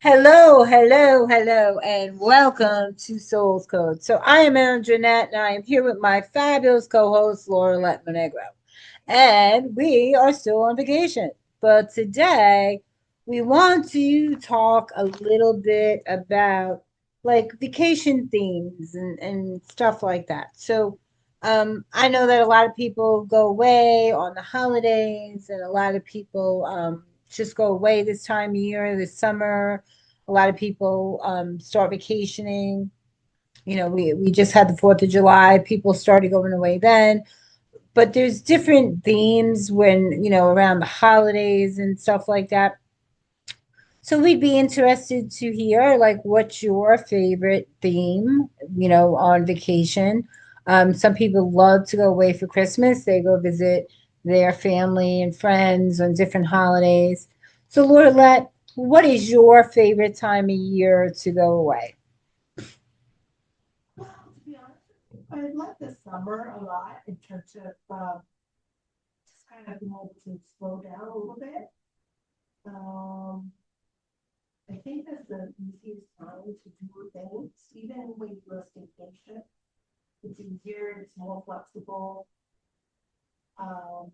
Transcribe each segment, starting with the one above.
Hello, hello, hello, and welcome to Soul's Code. So I am Andra Annette, and I am here with my fabulous co-host, Lorilet Monegro. And we are still on vacation. But today we want to talk a little bit about like vacation themes and stuff like that. I know that a lot of people go away on the holidays, and a lot of people just go away this time of year, this summer. A lot of people start vacationing. We just had the 4th of July. People started going away then. But there's different themes when, around the holidays and stuff like that. So we'd be interested to hear like what's your favorite theme, on vacation. Some people love to go away for Christmas. They go visit their family and friends on different holidays. So Laura, what is your favorite time of year to go away? Well, to be honest with you, I like the summer a lot in terms of just kind of being able to slow down a little bit. Um, I think that's the easiest time to do things, even when you're a staycation. It's easier, it's more flexible. Um,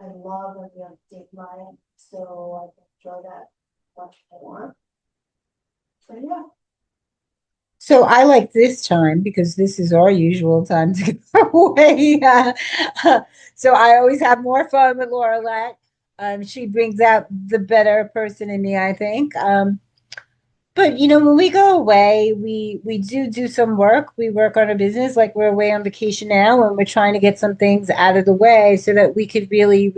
I love when we have daylight, so I can enjoy that much more. So yeah. So I like this time because this is our usual time to go away. So I always have more fun with Laura. She brings out the better person in me, I think. But when we go away, we do some work. We work on a business, like we're away on vacation now, and we're trying to get some things out of the way so that we could really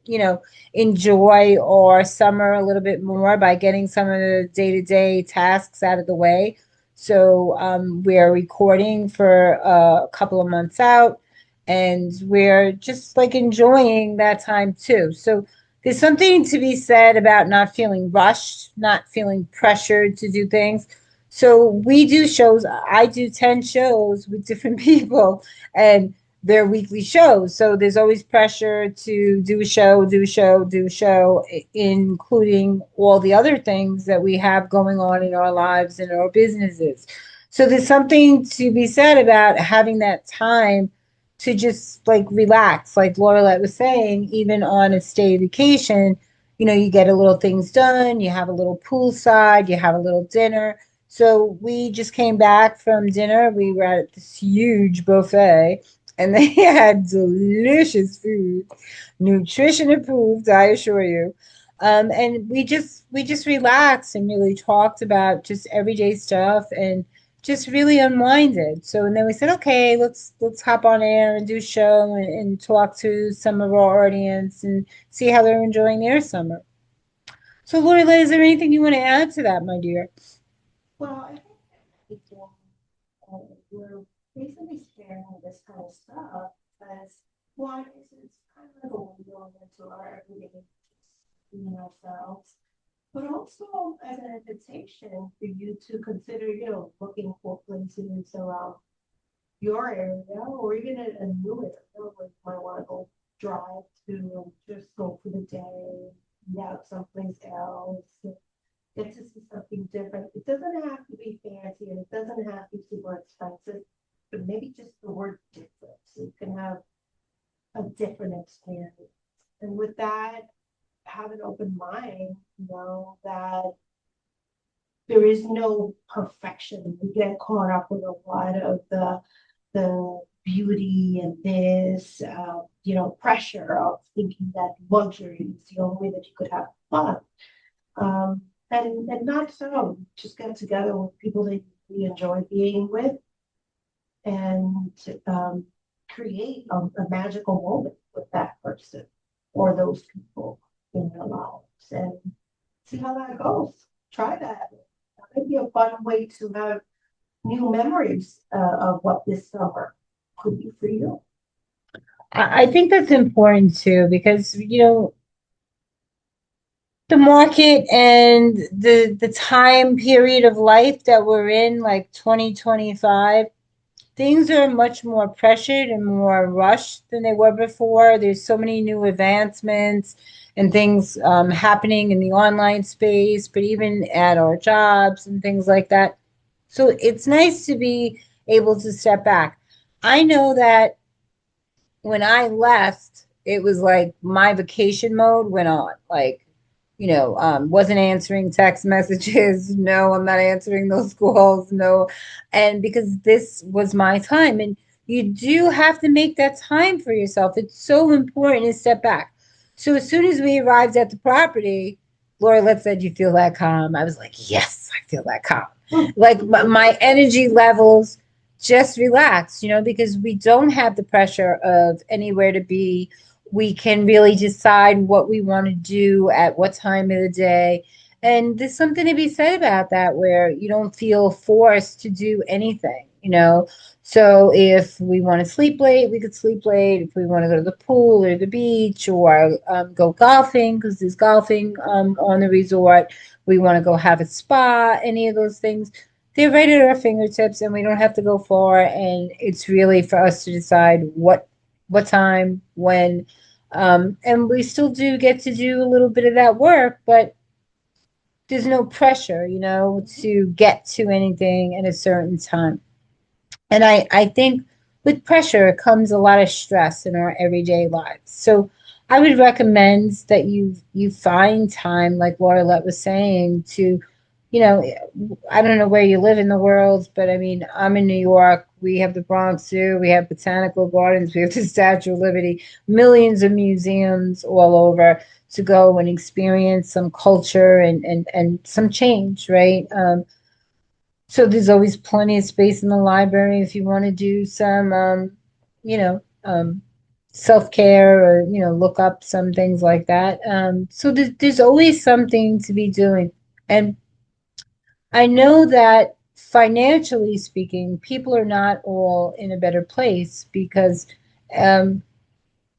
you know, enjoy our summer a little bit more by getting some of the day-to-day tasks out of the way. So we're recording for a couple of months out, and we're just like enjoying that time too. So there's something to be said about not feeling rushed, not feeling pressured to do things. So we do shows. I do 10 shows with different people, and they're weekly shows. So there's always pressure to do a show, do a show, do a show, including all the other things that we have going on in our lives and our businesses. So there's something to be said about having that time to just like relax, like Laurelette was saying, even on a stay vacation, you get a little things done, you have a little poolside, you have a little dinner. So we just came back from dinner. We were at this huge buffet, and they had delicious food, nutrition approved, I assure you. And we just relaxed and really talked about just everyday stuff and just really unwinded. So and then we said, okay, let's hop on air and do a show and talk to some of our audience and see how they're enjoying their summer. So Lori, is there anything you want to add to that, my dear? Well, I think that people we're basically sharing this kind of stuff as one is it's kind of like a window into our everyday being ourselves, but also as an invitation for you to consider, looking for places around your area or even a new area where you might want to go drive to and just go for the day, eat out someplace else, get to see something different. It doesn't have to be fancy and it doesn't have to be super expensive, but maybe just the word different. So you can have a different experience. And with that, have an open mind, that there is no perfection. We get caught up with a lot of the beauty and this, pressure of thinking that luxury is the only way that you could have fun. Um, and not so. Just get together with people that you enjoy being with and create a magical moment with that person or those people in your lives and see how that goes. Try that. That might be a fun way to have new memories of what this summer could be for you. I think that's important too because the market and the time period of life that we're in, like 2025, things are much more pressured and more rushed than they were before. There's so many new advancements and things happening in the online space, but even at our jobs and things like that. So it's nice to be able to step back. I know that when I left, it was like my vacation mode went on. Like, wasn't answering text messages. No, I'm not answering those calls. No. And because this was my time, and you do have to make that time for yourself. It's so important to step back. So as soon as we arrived at the property, Laura Let said, "You feel that calm?" I was like, "Yes, I feel that calm." Like my energy levels just relax, because we don't have the pressure of anywhere to be. We can really decide what we want to do at what time of the day. And there's something to be said about that where you don't feel forced to do anything. So if we want to sleep late, we could sleep late. If we want to go to the pool or the beach or go golfing, because there's golfing on the resort, we want to go have a spa, any of those things, they're right at our fingertips and we don't have to go far, and it's really for us to decide what time, when, and we still do get to do a little bit of that work, but there's no pressure, to get to anything at a certain time. And I think with pressure comes a lot of stress in our everyday lives. So I would recommend that you find time, like Laura Let was saying, to, you know, I don't know where you live in the world, but I mean, I'm in New York. We have the Bronx Zoo, we have botanical gardens, we have the Statue of Liberty, millions of museums all over to go and experience some culture and some change, right? So there's always plenty of space in the library if you want to do some, you know, self-care or, look up some things like that. So there's always something to be doing. And I know that financially speaking, people are not all in a better place because um,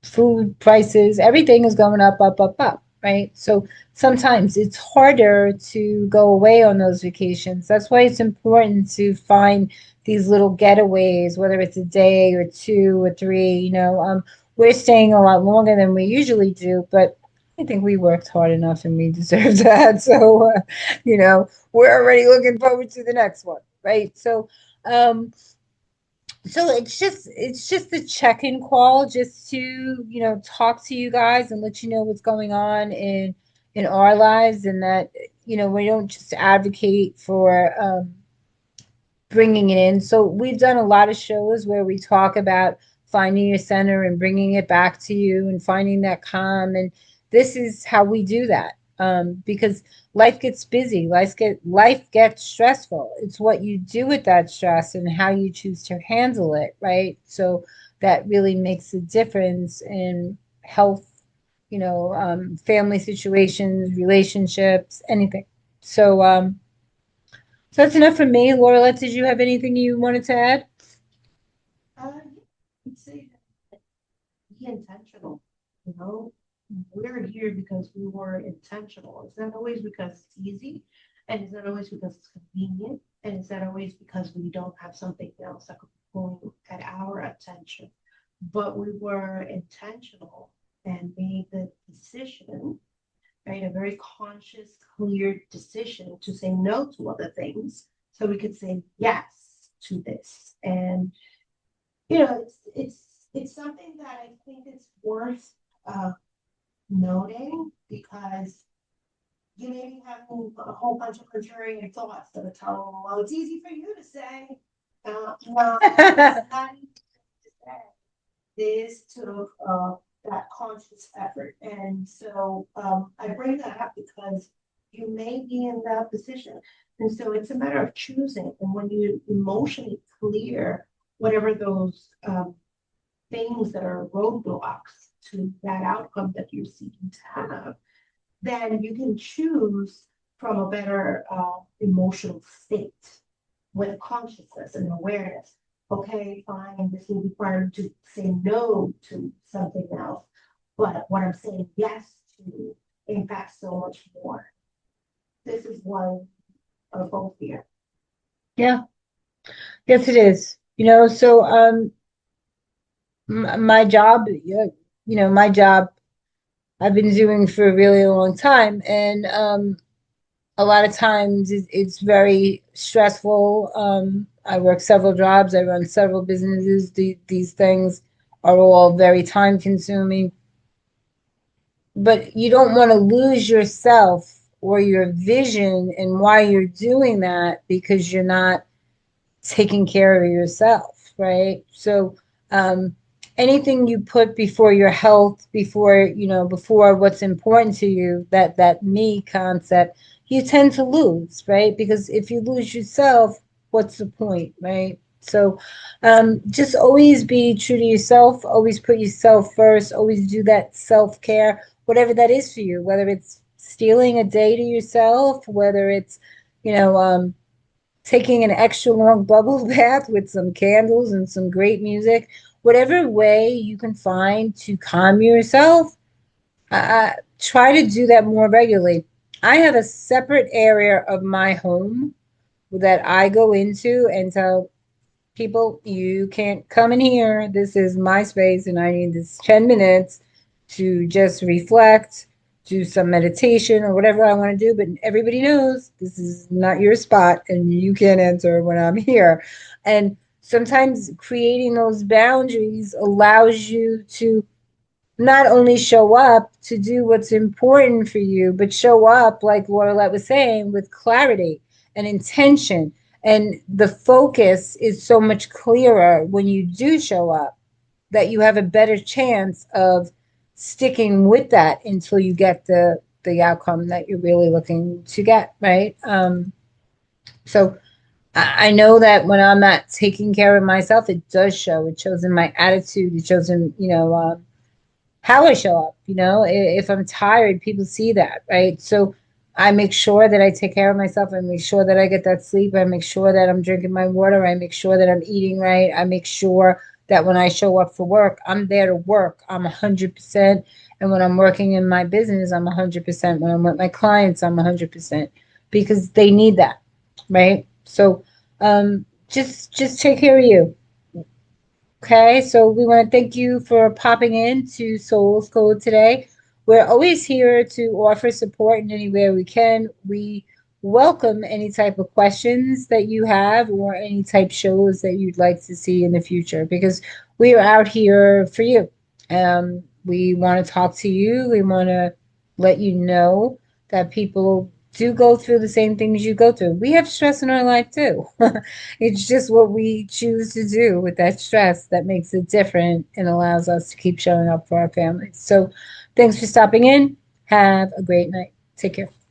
food prices, everything is going up, up, up, up, right? So sometimes it's harder to go away on those vacations. That's why it's important to find these little getaways, whether it's a day or two or three. We're staying a lot longer than we usually do, but I think we worked hard enough and we deserve that. So, we're already looking forward to the next one, right? Um, so it's just a check-in call just to, talk to you guys and let you know what's going on in our lives, and that, we don't just advocate for bringing it in. So we've done a lot of shows where we talk about finding your center and bringing it back to you and finding that calm. And this is how we do that. Because life gets busy, life gets stressful. It's what you do with that stress and how you choose to handle it, right? So that really makes a difference in health, family situations, relationships, anything. So that's enough for me. Laura, did you have anything you wanted to add? Yeah, I'd say that be intentional, you know. We're here because we were intentional. It's not always because it's easy, and it's not always because it's convenient, and it's not always because we don't have something else that could be pulling at our attention. But we were intentional and made the decision, right? A very conscious, clear decision to say no to other things so we could say yes to this. And it's something that I think is worth noting because you may be having a whole bunch of contrarian thoughts that are telling, well, it's easy for you to say. No, it's not easy to say. This took that conscious effort. And so I bring that up because you may be in that position. And so it's a matter of choosing. And when you emotionally clear whatever those things that are roadblocks to that outcome that you're seeking to have, then you can choose from a better emotional state with consciousness and awareness. Okay, fine, this will require to say no to something else, but what I'm saying yes to impacts so much more. This is one of both here. Yeah, yes, it is. So my job, my job I've been doing for a really long time. And a lot of times it's very stressful. I work several jobs, I run several businesses. These things are all very time consuming, but you don't want to lose yourself or your vision and why you're doing that because you're not taking care of yourself, right? So, um, anything you put before your health, before what's important to you, that me concept, you tend to lose, right? Because if you lose yourself, what's the point, right? So, just always be true to yourself. Always put yourself first. Always do that self care, whatever that is for you. Whether it's stealing a day to yourself, whether it's you know, taking an extra long bubble bath with some candles and some great music, whatever way you can find to calm yourself, try to do that more regularly. I have a separate area of my home that I go into and tell people, you can't come in here. This is my space, and I need this 10 minutes to just reflect, do some meditation or whatever I want to do. But everybody knows this is not your spot, and you can't enter when I'm here. And sometimes creating those boundaries allows you to not only show up to do what's important for you, but show up, like Lorelette was saying, with clarity and intention. And the focus is so much clearer when you do show up that you have a better chance of sticking with that until you get the outcome that you're really looking to get, right? So I know that when I'm not taking care of myself, it does show. It shows in my attitude. It shows in, how I show up. If I'm tired, people see that, right? So I make sure that I take care of myself. I make sure that I get that sleep. I make sure that I'm drinking my water. I make sure that I'm eating right. I make sure that when I show up for work, I'm there to work. I'm 100%. And when I'm working in my business, I'm 100%. When I'm with my clients, I'm 100% because they need that, right? So just take care of you. Okay, so we want to thank you for popping in to Soul's Code today. We're always here to offer support in any way we can. We welcome any type of questions that you have or any type shows that you'd like to see in the future because we are out here for you. We want to talk to you. We want to let you know that people do go through the same things you go through. We have stress in our life too. It's just what we choose to do with that stress that makes it different and allows us to keep showing up for our families. So, thanks for stopping in. Have a great night. Take care.